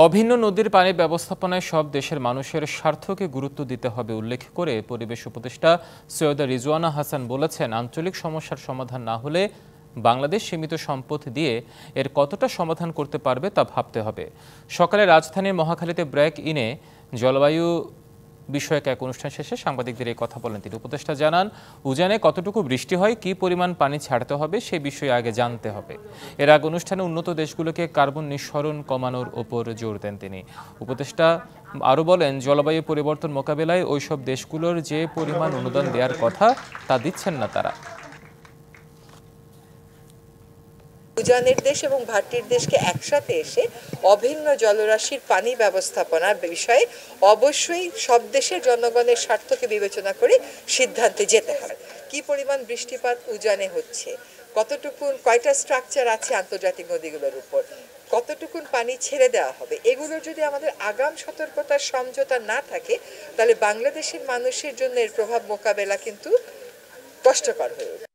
অভিন্ন নদীর পানি ব্যবস্থাপনায় সব দেশের মানুষের স্বার্থকে গুরুত্ব দিতে হবে উল্লেখ করে পরিবেশ উপদেষ্টা সৈয়দা রিজওয়ানা হাসান বলেছেন, আঞ্চলিক সমস্যার সমাধান না হলে বাংলাদেশ সীমিত সম্পদ দিয়ে এর কতটা সমাধান করতে পারবে তা ভাবতে হবে। সকালে রাজধানীর মহাখালীতে ব্রেক ইনে জলবায়ু বিষয়ক এক অনুষ্ঠান শেষে সাংবাদিকদের এই কথা বলেন তিনি। উপদেষ্টা জানান, উজানে কতটুকু বৃষ্টি হয়, কী পরিমাণ পানি ছাড়তে হবে সে বিষয়ে আগে জানতে হবে। এর আগে অনুষ্ঠানে উন্নত দেশগুলোকে কার্বন নিঃসরণ কমানোর ওপর জোর দেন তিনি। উপদেষ্টা আরও বলেন, জলবায়ু পরিবর্তন মোকাবেলায় ওইসব দেশগুলোর যে পরিমাণ অনুদান দেওয়ার কথা তা দিচ্ছেন না তারা। উজানের দেশ এবং ভাটির দেশকে একসাথে এসে অভিন্ন জলরাশির পানি ব্যবস্থাপনার বিষয়ে অবশ্যই সব দেশের জনগণের স্বার্থকে বিবেচনা করে সিদ্ধান্তে যেতে হবে। কি পরিমাণ বৃষ্টিপাত উজানে হচ্ছে, কয়টা স্ট্রাকচার আছে আন্তর্জাতিক নদীগুলোর উপর, কতটুকুন পানি ছেড়ে দেওয়া হবে, এগুলোর যদি আমাদের আগাম সতর্কতার সমঝোতা না থাকে তাহলে বাংলাদেশের মানুষের জন্য এর প্রভাব মোকাবেলা কিন্তু কষ্টকর হয়ে উঠবে।